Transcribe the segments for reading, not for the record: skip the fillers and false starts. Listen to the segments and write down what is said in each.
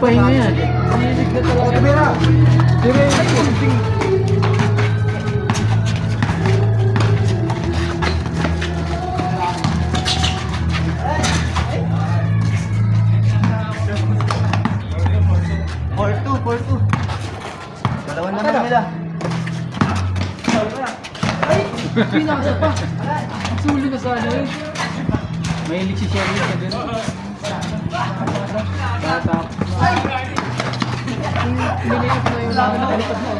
pahinga yan. Sinilig na talaga. Kamera! Dalawan naman nila. Pinasa pa. Sulo na sana yun. Mahilig si Sherry sa gano'n. Bata. Niliit na yung laban na kalipad mo.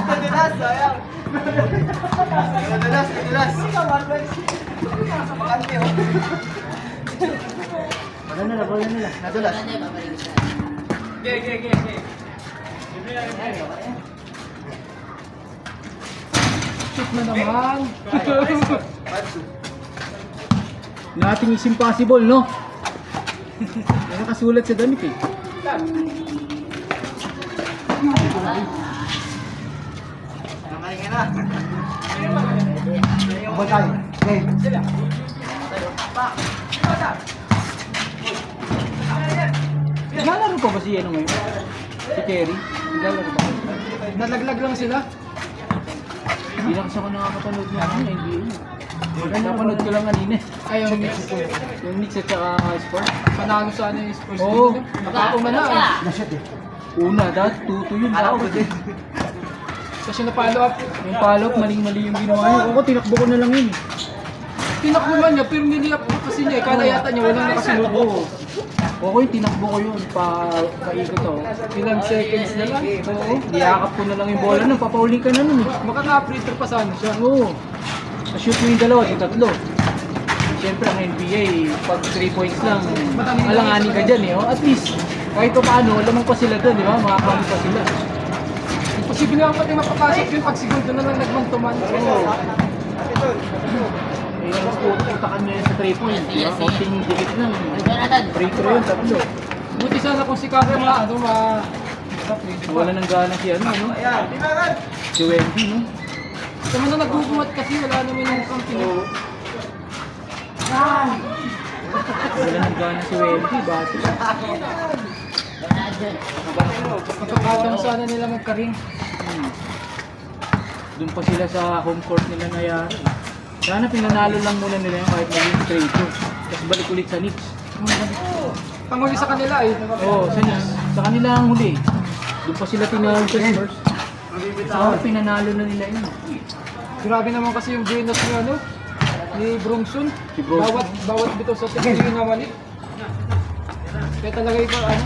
Nadulas, sayang. Nadulas. Bakante, oh. Wala nila. Nadulas. Shoot na naman. Nothing is impossible, no? May nakasulat sa damit eh. Nakahinga na. Batay. Okay. Naglalaro pa ba si ano ngayon? Si Terry? Naglalaro pa ba? Nalaglag lang sila. Hindi na kasi ako nakakapanood ng NBA. Napanood ko lang kanina. Ay, yung Knicks. Yung Knicks at saka Sport. Panalo sana yung Spurs. Oo. Nakauma na eh. Nasyot eh. Una, dahil 2-2 yun. Alam ko Dapat din. Kasi na-follow up. yung follow-up, maling-mali yung ginawa niya. Ako, tinakbo ko na lang yun eh. Tinakbuhan niya, pero niliyap ko kasi niya. Kala yata niya, walang nakasunod. Oo. Okay, tinakbo ko yun. Paikot ako. Ilang seconds na lang. Oo. Niyakap ko na lang yung bola nun. Papauling ka na nun eh. Makaka-free throw pa sana siya. Oo. Na-shoot mo yung dalawa, yung tatlo. Siyempre, ang NBA, pag 3 points lang, alanganin ka dyan eh. Oh. At least, kahit pa paano, lamang pa sila doon, di ba? Makakami pa sila. Posible naman pati mapapasok yun pag segundo na lang nagmantuman. Oo. Eh, mas putakan niya sa 3 points, di ba? Konting dikit lang. Free throw yun, tatlo. Buti sana kung si Kaka Wala nang gana si ano, no? Si Wendy, no? Tama na nagugumat kasi wala naman yung kampi niya. Wala nang gana si Wendy, bati. Pagkakataon sana nila magkaring. Doon pa sila sa home court nila nangyari. Sana pinanalo lang muna nila yung kahit maging 3-2. Tapos balik ulit sa Knicks. Panghuli sa kanila eh. Oo, sa Knicks. Sa kanila ang huli. Doon pa sila tinawag sa Spurs. Sana pinanalo na nila yun. Grabe naman kasi yung Venus ni ano, ni Brunson. Si Brunson. Bawat bitaw sa team yung nawali. Kaya talaga ito ano,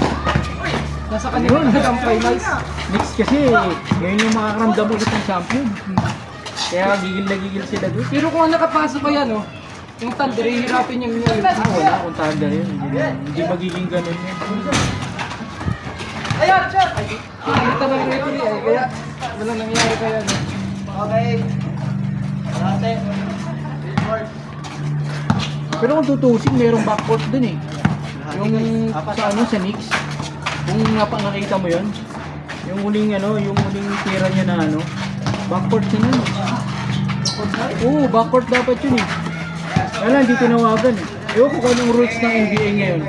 nasa kanila na ang finals. Knicks kasi, ngayon yung makakaramdam ulit ng champion. Kaya gigil na gigil sila doon. Pero kung nakapasok pa yan, oh, yung Thunder, hihirapin yung Wala akong tanda yun. Hindi magiging ganun yun. Ayan, shot! Kita ng referee eh, kaya walang nangyari kaya no. Okay. Karate. Report. Pero kung tutusin, merong backcourt dun eh. Yung sa ano, sa Knicks. Kung nakita mo yun, yung huling tira niya na ano, backcourt yun yun. Oo, backcourt dapat yun eh. Wala, hindi tinawagan eh. Ewan ko kung anong rules ng NBA ngayon.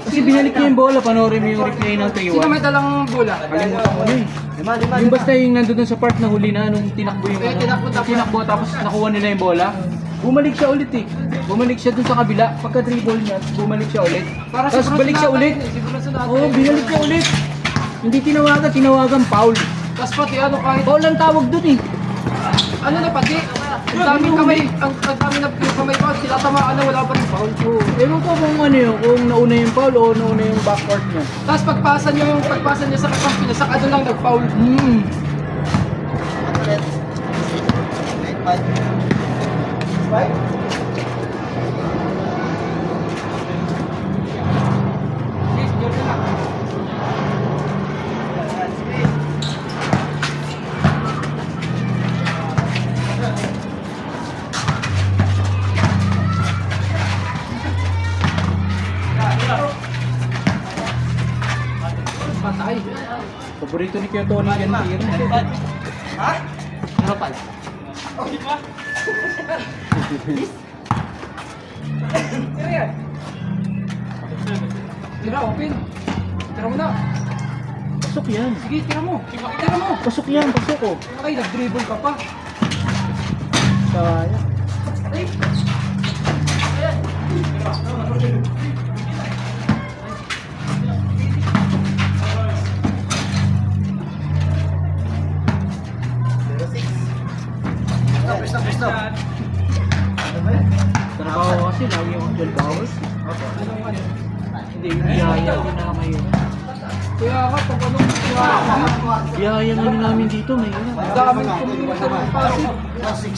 Kasi binalik niya yung bola, panoorin mo yung replay ng 3-1. Sino may dalang bola? Kalimutan ko na eh. Lima. Yung basta yung nandun sa part na huli na nung tinakbo yung tinakbo tapos nakuha nila yung bola. Bumalik siya ulit eh. Bumalik siya dun sa kabila. Pagka dribble niya, bumalik siya ulit. Tapos balik siya ulit. Oo, binalik siya ulit. Hindi tinawagan foul. Tapos pati ano kahit Foul ang tawag dun eh. ano na pati, ang daming kamay, ang daming na yung kamay pa, tinatamaan na wala pa rin foul. Oo. Ewan ko kung ano yun, kung nauna yung foul o nauna yung backcourt niya. Tapos pagpasa niya sa kakampi niya, saka doon lang nag-foul. Ulit. 8-5. Right? Please, Jordan na. Patay. Paborito ni Kuya Tony yan tira. Ha? Ano pala? Tira yan. Tira, open. Tira mo na. Pasok yan. Sige, tira mo. Tira mo. Pasok yan, pasok ko. Ay, nag-dribble ka pa. Sayang. Ay. Stop, stop, stop. Ano ba yan? Trabaho kasi, lagi yung 12 hours. Anong ano? Hindi, yung biyaya, hindi na kayo. Kaya ka, pag anong Biyaya nga namin dito, may ang dami community ng pasig.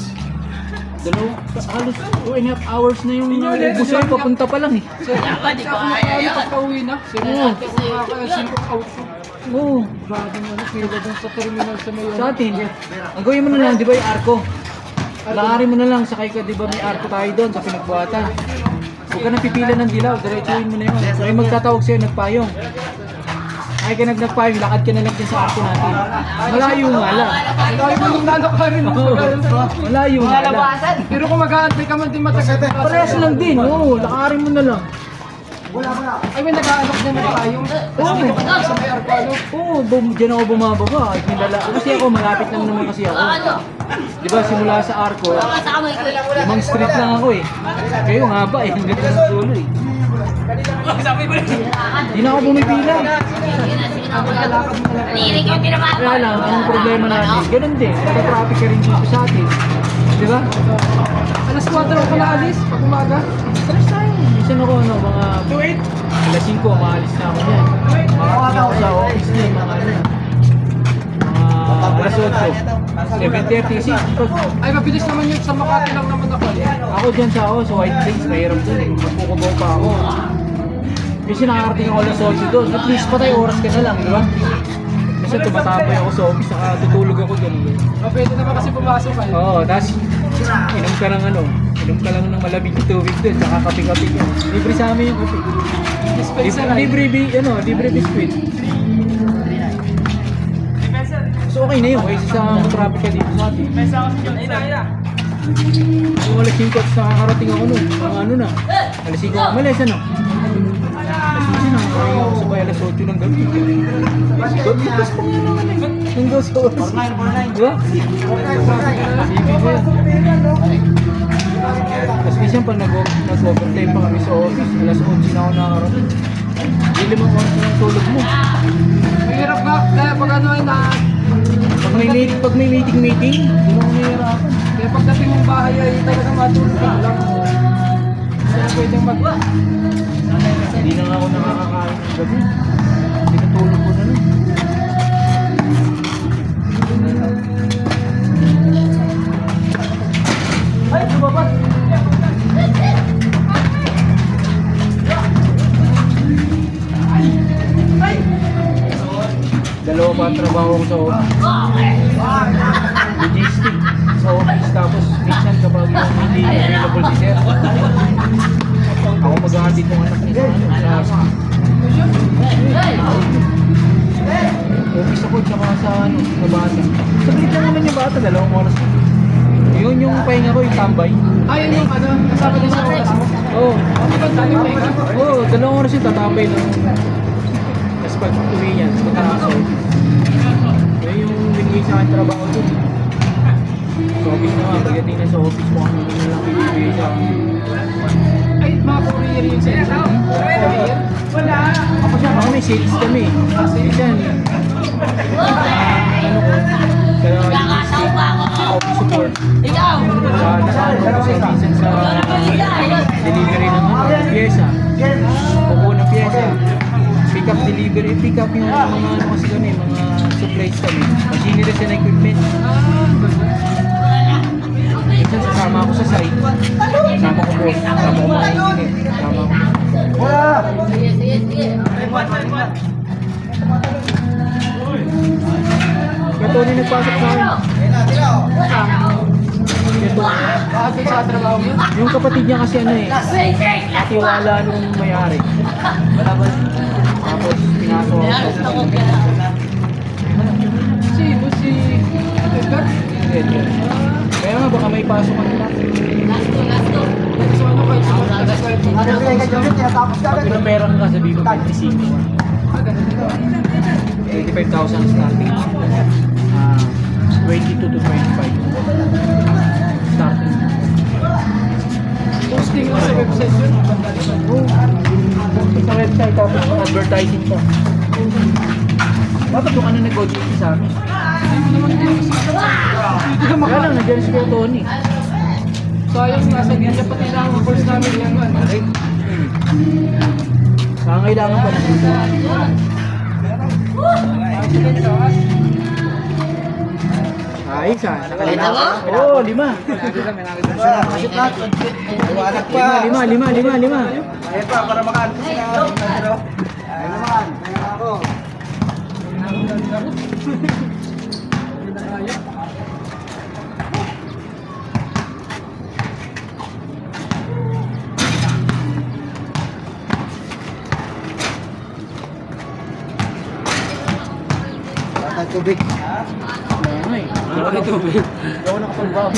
halos 2.5 hours na yung busan, papunta pa lang eh. Sa pagka-uwi na. Oo. Kaya outfit. Oo. Grabe mo na, kaya doon sa terminal sa may Sa atin, ang gawin mo na lang, di ba yung arko? Lakarin mo na lang, sakay ka, di ba may arko tayo doon sa pinagbuhatan. Huwag ka nang pipila ng dilaw, diretsuhin mo na yun. May magtatawag sa'yo, nagpayong. Ay ka nagpayong, lakad ka na lang din sa arko natin. Malayo nga lang. Dahil mo nung lalakarin mo. Oo, malayo nga lang. Pero kung mag-aantay ka man din matagal. Parehas lang din, oo, lakarin mo na lang. Ay, may nag-aalok din na tayong. Oo. Dito ka na sa may arko, ano? Oo, dyan ako bumababa. Ay, kinala. Kasi ako, malapit lang naman kasi ako. Di ba, simula sa arko, 5 street lang ako eh. Kayo nga ba eh, hanggang sa dulo eh. Di na ako bumipila. Kaya lang, ang problema natin, ganun din. Nagka-traffic ka rin dito sa atin. Di ba? Alas 4 ako na alis, pag umaga. Alas tayo. Minsan ako, ano, mga alas 5, maalis na ako yan. Makarating ako sa office niya, mga ano na. Mga alas 8. 7:30 kasi pag Ay, mabilis naman yun sa Makati lang naman ako. ako dyan sa White Plains, mahirap dun eh. Magkukubaw pa ako. Kasi nakakarating ako alas 8 doon. At least patay oras ka na lang, di ba? Kasi tumatapoy ako sa office, saka tutulog ako dyan. Pwede naman kasi pumasok kayo. Oo, tapos inom ka ng ano, inom ka lang ng malamig na tubig doon, saka kape-kape ka. Libre sa amin yung kape. Dispenser ay. Libre biscuit. So okay na yun, kasi sa traffic ka dito sa atin. Kung alas 5 at nakakarating ako nun, mga ano na, alas 5 ako malis, ano? Alas 5 na, kaya ako sabay alas 8 ng gabi. Tapos pa nga naman eh, hanggang sa oras. Diba? Isipin mo yan. Tapos minsan pag nag-overtime pa kami sa office, alas 11 na ako nakakarating. Hindi 5 oras na ang tulog mo. Mahirap ka. Kaya pag ano ay na... Pag may meeting, hindi mo nahihirapan. Kaya pagdating mong bahay ay talagang matulog ka lang. Kaya pwedeng mag... Hindi na nga ako nakakakain ng gabi. Tinutulog ko na lang. Ay, lumabat! Dalawa pa ang trabaho ko sa office. Logistic sa office, tapos minsan kapag yung hindi available si sir, ako maghahatid ng anak niya sa office ako tsaka sa ano, sa bata. Saglit lang naman yung bata, 2 oras. Yun yung pahinga ko, yung tambay. Ayun yung ano, kasama din sa oras mo. Oo. Ano ba tayo may ka? Oo, 2 oras yung tatambay lang. Tapos pag uwi niya, punta na sa office. Yun yung binigay sa akin trabaho doon. Sa office naman, pagdating na sa office mo, ano na lang binibigay sa akin. Ay, mga courier yun sa inyo. Courier? Wala. Ako siya, baka may sales kami. Kasi yan, ano ko, sa office support. Nakano ko sa minsan sa delivery ng ano, pyesa. Kukuha ng pyesa. Pick up delivery, pick up yung mga ano kasi kami, mga supplies kami. Machinery and equipment. Minsan sasama ako sa site. Sama ko po. Sama ko mga engineer. Sama ko. Ito na nagpasok sa akin. Ito. Bakit sa trabaho mo? Yung kapatid niya kasi ano eh. Katiwala nung may-ari. Tapos pinasok ako. Si Edgar? Kaya nga baka may pasok ka nila. So ano kayo sa Ano kaya ka dyan, tinatapos ka Pag agad. pinaperang ka, sabi ko 26. 85,000 starting. 22 to 25. Starting. Posting mo sa website yun. Sa website tapos advertising pa. Dapat yung ano nag-OJT sa amin. Kaya lang, nandiyan si Kuya Tony. Sayang nga sa ganyan pati lang ang course namin yan man. Kailangan pa ng ito. Ayos ah. Nakalita mo? Oo, 5. Masip lahat. Iwanak pa. 5. Ayun pa, para makaan ko sila. Ayun naman. Ayun ako. Tubig. Wala nga eh. Hindi ako nakapagbago.